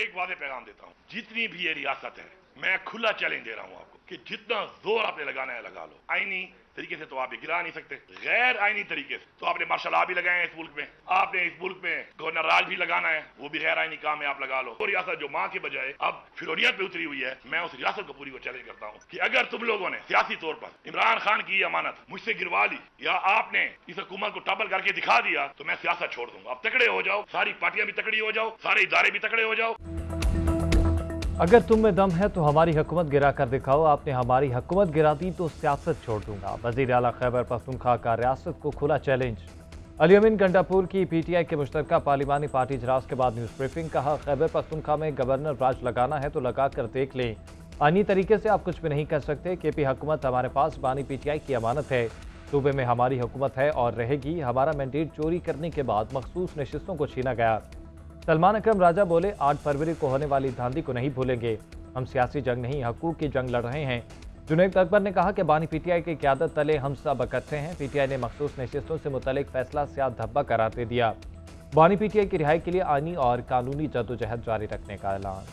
एक वादे पैगाम देता हूँ, जितनी भी ये रियासत है, मैं खुला चैलेंज दे रहा हूँ आपको कि जितना जोर आपने लगाना है लगा लो। आईनी तरीके से तो आप ये गिरा नहीं सकते, गैर आईनी तरीके से तो आपने मार्शल लॉ भी लगाए हैं इस मुल्क में, आपने इस मुल्क में गवर्नर राज भी लगाना है, वो भी गैर आईनी काम है, आप लगा लो। तो रियासत जो माँ के बजाय अब फिरौनियत पे उतरी हुई है, मैं उस रियासत को पूरी को चैलेंज करता हूँ कि अगर तुम लोगों ने सियासी तौर पर इमरान खान की अमानत मुझसे गिरवा ली या आपने इस हुकूमत को टॉपल करके दिखा दिया तो मैं सियासत छोड़ दूंगा। अब तकड़े हो जाओ, सारी पार्टियां भी तकड़ी हो जाओ, सारे इदारे भी तकड़े हो जाओ। अगर तुम में दम है तो हमारी हुकूमत गिरा कर दिखाओ, आपने हमारी हुकूमत गिरा दी तो सियासत छोड़ दूंगा। वज़ीर आला खैबर पख्तूनख्वा का रियासत को खुला चैलेंज। अली अमीन गंडापुर की पीटीआई के मुश्तरका पार्लिमानी पार्टी इजलास के बाद न्यूज़ ब्रीफिंग। कहा, खैबर पख्तूनख्वा में गवर्नर राज लगाना है तो लगा कर देख लें, आनी तरीके से आप कुछ भी नहीं कर सकते। केपी हुकूमत हमारे पास बानी पीटीआई की अमानत है, सूबे में हमारी हुकूमत है और रहेगी। हमारा मैंडेट चोरी करने के बाद मखसूस नशिस्तों को छीना गया। सलमान अकरम राजा बोले, 8 फरवरी को होने वाली धांधली को नहीं भूलेंगे, हम सियासी जंग नहीं हकूक की जंग लड़ रहे हैं। जुनैद अकबर ने कहा कि बानी पीटीआई की क़यादत तले हम सब इकट्ठे हैं। पीटीआई ने मखसूस नशिस्तों से मुतल्लिक फैसला सियाद धब्बा करार दे दिया। बानी पीटीआई की रिहाई के लिए आईनी और कानूनी जद्दोजहद जारी रखने का ऐलान।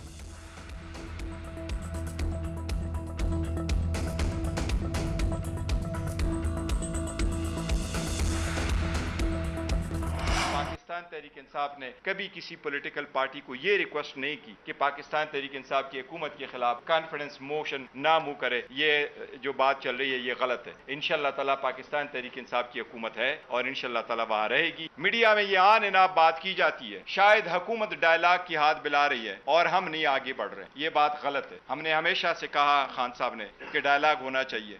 पाकिस्तान तहरीक इंसाफ ने कभी किसी पॉलिटिकल पार्टी को ये रिक्वेस्ट नहीं की कि पाकिस्तान तहरीक इंसाफ की हुकूमत के खिलाफ कॉन्फिडेंस मोशन ना मुंह करे। ये जो बात चल रही है ये गलत है। इंशाअल्लाह ताला पाकिस्तान तहरीक इंसाफ की हुकूमत है और इंशाअल्लाह ताला वहां रहेगी। मीडिया में ये आन इनाफ बात की जाती है, शायद हुकूमत डायलॉग की हाथ बिला रही है और हम नहीं आगे बढ़ रहे, ये बात गलत है। हमने हमेशा से कहा खान साहब ने कि डायलॉग होना चाहिए।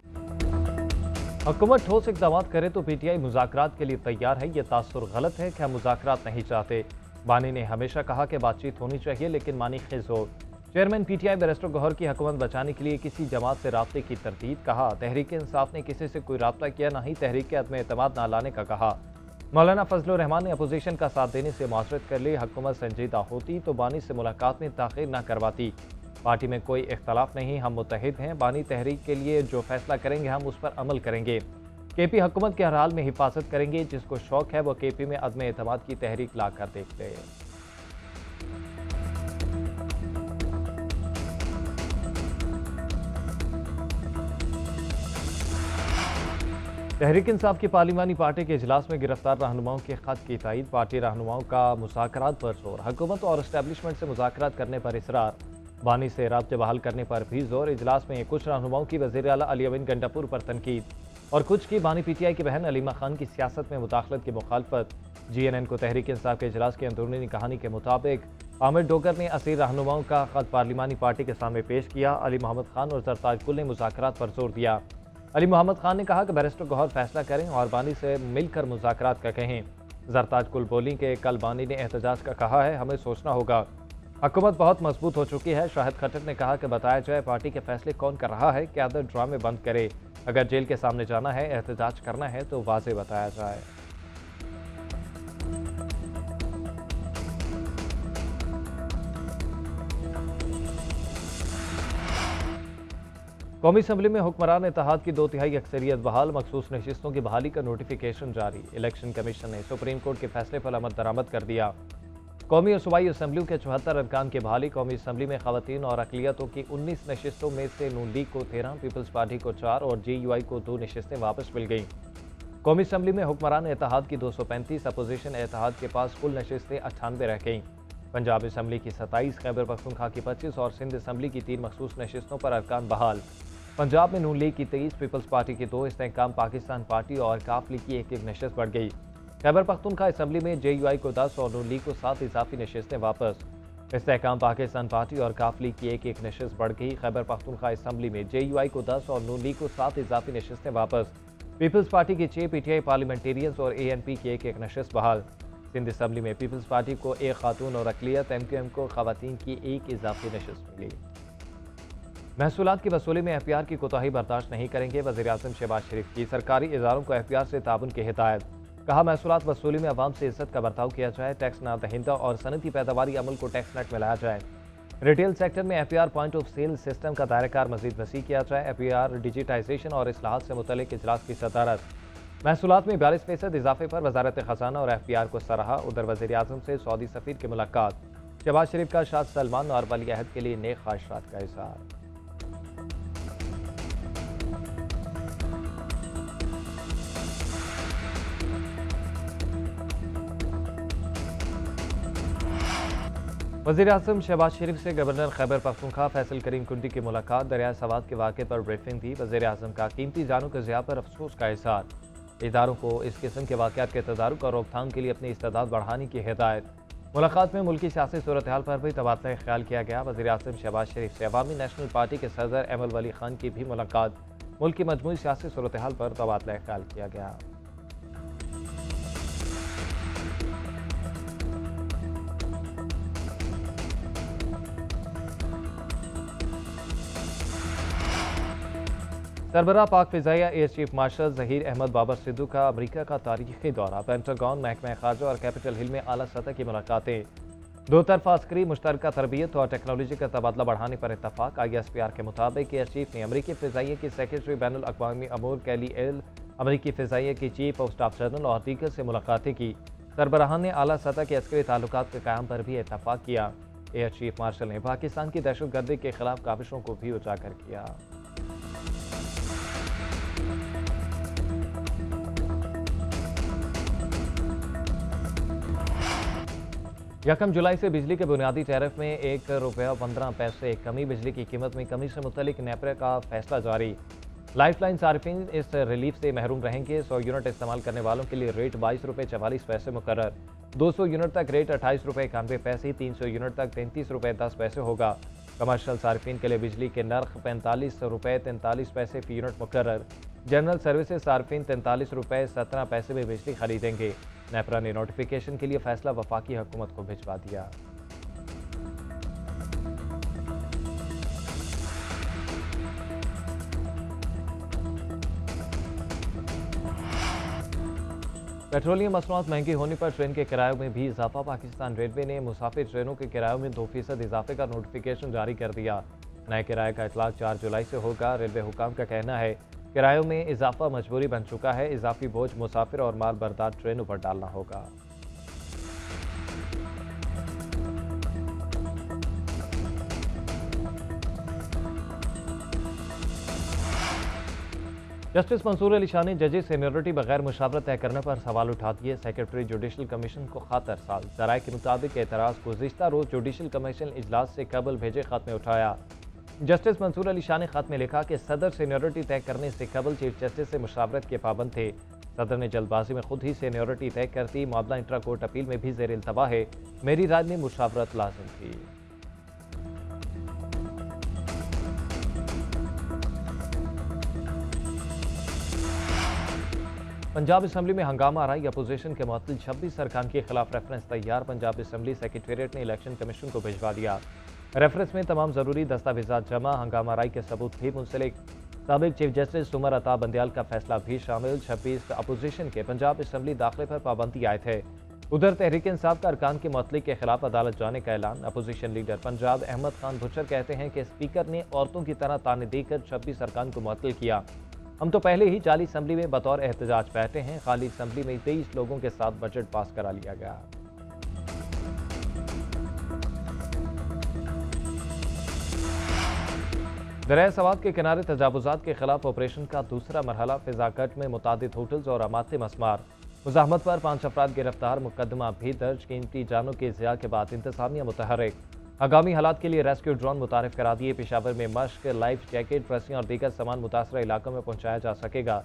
हुकूमत ठोस इक़दाम करे तो पीटीआई मुज़ाकरात के लिए तैयार है। ये तासुर गलत है कि हम मुज़ाकरात नहीं चाहते। बानी ने हमेशा कहा कि बातचीत होनी चाहिए लेकिन मानी खिज़ोर। चेयरमैन पीटीआई बैरिस्टर गौहर की हुकूमत बचाने के लिए किसी जमात से राब्ते की तरतीब। कहा, तहरीक इंसाफ ने किसी से कोई राब्ता किया, ना ही तहरीक के अदम एतमाद ना लाने का कहा। मौलाना फजलुर रहमान ने अपोजिशन का साथ देने से माजरत कर ली। हुकूमत संजीदा होती तो बानी से मुलाकात में ताख़ीर न करवाती। पार्टी में कोई इख्तलाफ नहीं, हम मुत्तहिद हैं। बानी तहरीक के लिए जो फैसला करेंगे हम उस पर अमल करेंगे। केपी हुकूमत के हर हाल में हिफाजत करेंगे। जिसको शौक है वो केपी में अदम एतमाद की तहरीक ला कर देख ले। तहरीक इंसाफ की पार्लिमानी पार्टी के इजलास में गिरफ्तार रहनुमाओं के खत की तायीद। पार्टी रहनुमाओं का मुज़ाकरात पर जोर। हुकूमत और इस्टेब्लिशमेंट से मुज़ाकरात करने पर इसरार। बानी से राब्ते बहाल करने पर भी जोर। इजलास में कुछ रहनुमाओं की वज़ीर आला अली अमीन गंडापुर पर तनकीद और कुछ की बानी पीटीआई की बहन अलीमा खान की सियासत में मुदाखलत की मुखालफत। जीएनएन को तहरीक इंसाफ के इजलास की अंदरूनी कहानी के मुताबिक आमिर डोगर ने असीर रहनुमाओं का खत पार्लिमानी पार्टी के सामने पेश किया। अली मोहम्मद खान और सरताज गुल ने मुज़ाकरात पर जोर दिया। अली मोहम्मद खान ने कहा कि बैरिस्टर गौहर फैसला करें और बानी से मिलकर मुज़ाकरात का कहें। सरताज गुल बोली कि कल बानी ने एहतजाज का कहा है, हमें सोचना होगा। हुकूमत बहुत मजबूत हो चुकी है। शाहिद खट्टर ने कहा कि बताया जाए पार्टी के फैसले कौन कर रहा है, क़यादत ड्रामे बंद करे। अगर जेल के सामने जाना है, एहतजाज करना है तो वाज़े बताया जाए। कौमी असम्बली में हुक्मरान इत्तेहाद की 2/3 अक्सरियत बहाल। मखसूस नशिस्तों की बहाली का नोटिफिकेशन जारी। इलेक्शन कमीशन ने सुप्रीम कोर्ट के फैसले पर अमल दरामद कर दिया। कौमी और सूबाई असम्बलियों के 74 अरकान की बहाली। कौमी असम्बली में खवातीन और अक़लियतों की 19 नशिस्तों में से नून लीग को 13, पीपल्स पार्टी को 4 और JUI को 2 नशिस्तें वापस मिल गईं। कौमी असम्बली में हुक्मरान इत्तेहाद की 235, अपोजिशन इत्तेहाद के पास कुल नशिस्तें 98 रह गईं। पंजाब असम्बली की 27, खैबर पख्तूनख्वा की 25 और सिंध असम्बली की 3 मखसूस नशिस्तों पर अरकान बहाल। पंजाब में नून लीग की 23, पीपल्स पार्टी की 2, इस्तेहकाम पाकिस्तान पार्टी और काफ लीग की 1-1 नशिस्त बढ़ गई। खैबर पख्तूनख्वा असम्बली में JUI को 10 और नून लीग को 7 इजाफी नशिस्तें वापस। इस्तेहकाम पाकिस्तान पार्टी और काफ लीग की 1-1 नशिस्त बढ़ गई। खैबर पख्तूनख्वा असम्बली में JUI को 10 और नून लीग को 7 इजाफी नशिस्तें वापस। पीपल्स पार्टी की 6, PTI पार्लियामेंटेरियंस और ANP की 1-1 नशिस्त बहाल। सिंध असम्बली में पीपल्स पार्टी को 1 खातून और अक़लियत, MQM को खवातीन की 1 इजाफी नशिस्त मिली। महसूलात की वसूली में FPR की कोताही बर्दाश्त नहीं करेंगे। वज़ीर-ए-आज़म शहबाज शरीफ की सरकारी इदारों को FPR से ताबुन की हिदायत। कहा, महसूलात वसूली में अवाम से इज्जत का बर्ताव किया जाए। टैक्स ना दहिंदा और सनती पैदावारी अमल को टैक्स नेट में लाया जाए। रिटेल सेक्टर में FPR point of sale system का दायराकार मजीद वसी किया जाए। FPR डिजिटाइजेशन और इस्लाहात से मुतल्लिक इजलास की सदारत। महसूलात में 42% इजाफे पर वजारत खजाना और FPR को सराहा। उधर वज़ीर-ए-आज़म से सऊदी सफ़ीर की मुलाकात। शहबाज शरीफ का शाह सलमान और वली अहद के लिए नेक ख्वाहिशात का इज़हार। वज़ीर-ए-आज़म शहबाज शरीफ से गवर्नर खैबर पख्तूनख्वा फैसल करीम कुंडी की मुलाकात। दरिया सवात के वाक़े पर ब्रीफिंग दी। वज़ीर-ए-आज़म का कीमती जानों के ज़िया पर अफसोस का इज़हार। इदारों को इस किस्म के वाक़यात के तदारुक और रोकथाम के लिए अपनी इस्तेदाद बढ़ाने की हिदायत। मुलाकात में मुल्की सियासी सूरत हाल पर भी तबादला ख्याल किया गया। वज़ीर-ए-आज़म शहबाज शरीफ से अवामी नेशनल पार्टी के सदर एमल वली खान की भी मुलाकात। मुल्क की मजमूई सियासी सूरत हाल पर तबादला ख्याल किया गया। सरबराह पाक फ़िज़ाइया air chief marshal Zaheer Ahmed Babar Sidhu का अमरीका का तारीखी दौरा। पेंटागन, महकमा खारजा और कैपिटल हिल में आला सतह की मुलाकातें। दो तरफा अस्करी मुश्तरका तरबियत और टेक्नोलॉजी का तबादला बढ़ाने पर इत्तफाक। ISPR के मुताबिक एयर चीफ ने अमरीकी फ़िज़ाइया की सेक्रेटरी बैनुल अक़वामी अमूर कैली एल, अमरीकी फ़िज़ाइया की चीफ ऑफ स्टाफ जनरल और दीगर से मुलाकातें की। सरबराहान ने आला सतह के अस्करी ताल्लुकात के क़याम पर भी इत्तफाक किया। एयर चीफ मार्शल ने पाकिस्तान की दहशतगर्दी के खिलाफ काविशों को भी उजागर किया। यकम जुलाई से बिजली के बुनियादी टैरिफ में ₹1.15 कमी। बिजली की कीमत में कमी से मुतल्लिक नेपरा का फैसला जारी। लाइफलाइन सार्फिन इस रिलीफ से महरूम रहेंगे। 100 यूनिट इस्तेमाल करने वालों के लिए रेट ₹22.44 मुकर्रर। 200 यूनिट तक रेट ₹28.91, 300 यूनिट तक ₹33.10 होगा। कमर्शियल सार्फिन के लिए बिजली के नर्ख ₹45.43 फी यूनिट मुकर्रर। जनरल सर्विसेज सार्फिन ₹43.17 में बिजली खरीदेंगे। नेपरा ने नोटिफिकेशन के लिए फैसला वफाकी हुकूमत को भिजवा दिया। पेट्रोलियम मसनूआत महंगी होने पर ट्रेन के किरायों में भी इजाफा। पाकिस्तान रेलवे ने मुसाफिर ट्रेनों के किरायों में 2% इजाफे का नोटिफिकेशन जारी कर दिया। नए किराए का इतलाक 4 जुलाई से होगा। रेलवे हुकाम का कहना है किरायों में इजाफा मजबूरी बन चुका है। इजाफी बोझ मुसाफिर और माल बरदार ट्रेनों पर डालना होगा। जस्टिस मंसूर अली शाह ने जजेस सीनियरिटी बगैर मुशावरत तय करने पर सवाल उठा दिए। सेक्रेटरी जुडिशल कमीशन को खत अरसाल। ज़राए के मुताबिक एतराज़ गुज़िश्ता रोज जुडिशल कमीशन इजलास से कबल भेजे खत में उठाया। जस्टिस मंसूर अली शाह ने खत में लिखा कि सदर सीनियरिटी तय करने से कबल चीफ जस्टिस से मुशावरत के पाबंद थे। सदर ने जल्दबाजी में खुद ही सीनियरिटी तय कर दी। मामला इंट्रा कोर्ट अपील में भी ज़ेर इल्तवा है। मेरी राय में मुशावरत लाजिम थी। पंजाब असम्बली में हंगामा आ रही। अपोजिशन के मुअत्तल 26 अरकान के खिलाफ रेफरेंस तैयार। पंजाब असम्बली सेक्रेटेरिएट ने इलेक्शन कमीशन को भिजवा दिया। रेफरेंस में तमाम जरूरी दस्तावेजात जमा। हंगामा राई के सबूत भी मुंसलिक। साबिक चीफ जस्टिस उमर अता बंदियाल का फैसला भी शामिल। 26 अपोजिशन के पंजाब असम्बली दाखिले पर पाबंदी आए थे। उधर तहरीक इंसाफ का अरकान के मुअत्तली के खिलाफ अदालत जाने का ऐलान। अपोजिशन लीडर पंजाब अहमद खान भुच्चर कहते हैं कि स्पीकर ने औरतों की तरह ताने देकर 26 अरकान को मुअत्तल किया। हम तो पहले ही जाली असम्बली में बतौर एहतजाज बैठे हैं। खाली असम्बली में 23 लोगों के साथ बजट पास करा लिया गया। दरिया सवात के किनारे तजावुजात के खिलाफ ऑपरेशन का दूसरा मरहला। फिजाकट में मुतादिद होटल्स और अमाते मस्मार। मुजाहमत पर 5 अफराद गिरफ्तार। मुकदमा भी दर्ज। कीमती जानों के ज़िया के बाद इंतजामिया मुतहर्रिक। आगामी हालात के लिए रेस्क्यू ड्रोन मुतारिफ करा दिए। पेशावर में मश्क, लाइफ जैकेट, रस्सियाँ और दीगर सामान मुतासरा इलाकों में पहुँचाया जा सकेगा।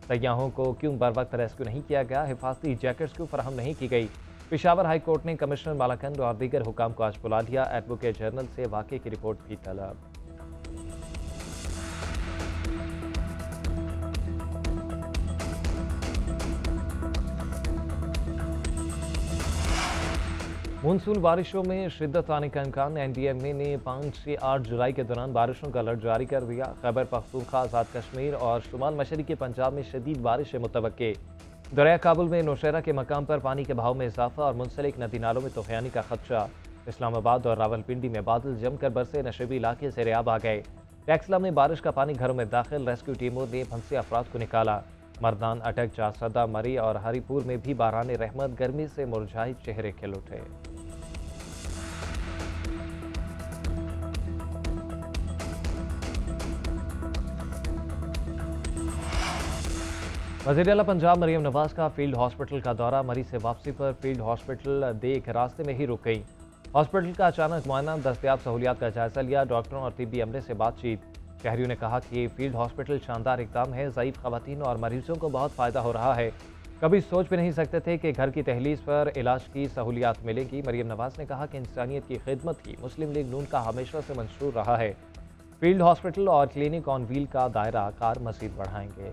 सयाहों को क्यों बर वक्त रेस्क्यू नहीं किया गया? हिफाजती जैकेट्स क्यों फराहम नहीं की गई? पेशावर हाई कोर्ट ने कमिश्नर मालाकंद और दीगर हुकाम को आज बुला लिया। एडवोकेट जनरल से वाक़े की रिपोर्ट भी तलब। मानसून बारिशों में शिद्दत आने का इम्कान। NDMA ने 5 से 8 जुलाई के दौरान बारिशों का अलर्ट जारी कर दिया। खैबर पख्तूनख्वा, आज़ाद कश्मीर और शुमाल मशरक़ी पंजाब में शदीद बारिश मुतवक्के। दरिया काबुल में नौशहरा के मकाम पर पानी के बहाव में इजाफा और मुंसलिक नदी नालों में तूफ़ानी का खदशा। इस्लामाबाद और रावलपिंडी में बादल जमकर बरसे। नशेबी इलाके से रेयाब आ गए। टैक्सला में बारिश का पानी घरों में दाखिल। रेस्क्यू टीमों ने फंसे अफराद को निकाला। मर्दान, अटक, जासदा, मरी और हरीपुर में भी बारान रहमत। गर्मी से मुरझाए चेहरे खिल उठे। वज़ीर आला पंजाब मरीम नवाज का फील्ड हॉस्पिटल का दौरा। मरीज से वापसी पर फील्ड हॉस्पिटल देख रास्ते में ही रुक गई। हॉस्पिटल का अचानक मुआयना, दस्तयाब सहूलियात का जायजा लिया, डॉक्टरों और तिब्बी अमले से बातचीत। शहरियों ने कहा कि फील्ड हॉस्पिटल शानदार इक़दाम है, ज़ईफ़ ख़वातीन और मरीजों को बहुत फ़ायदा हो रहा है। कभी सोच भी नहीं सकते थे कि घर की तहलीज़ पर इलाज की सहूलियात मिलेगी। मरीम नवाज ने कहा कि इंसानियत की खिदमत ही मुस्लिम लीग नून का हमेशा से मंशूर रहा है। फील्ड हॉस्पिटल और क्लिनिक ऑन व्हील का दायरा कार मज़ीद बढ़ाएंगे।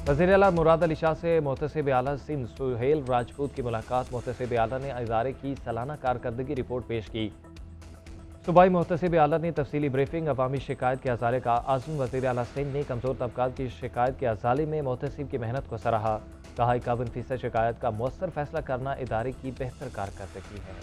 वज़ीर आला मुराद अली शाह से मोहतसिब आला सिंध सुहेल राजपूत की मुलाकात। मोहतसिब आला ने इदारे की सालाना कारकर्दगी रिपोर्ट पेश की। सूबाई मोहतसिब आला ने तफसीली ब्रीफिंग, अवामी शिकायत के अजाले का आज़म। वज़ीर आला सिंध ने कमज़ोर तबकात की शिकायत के अजाले में मोहतसिब की मेहनत को सराहा। कहा 51% शिकायत का मौसर फैसला करना इदारे की बेहतर कारकर्दगी है।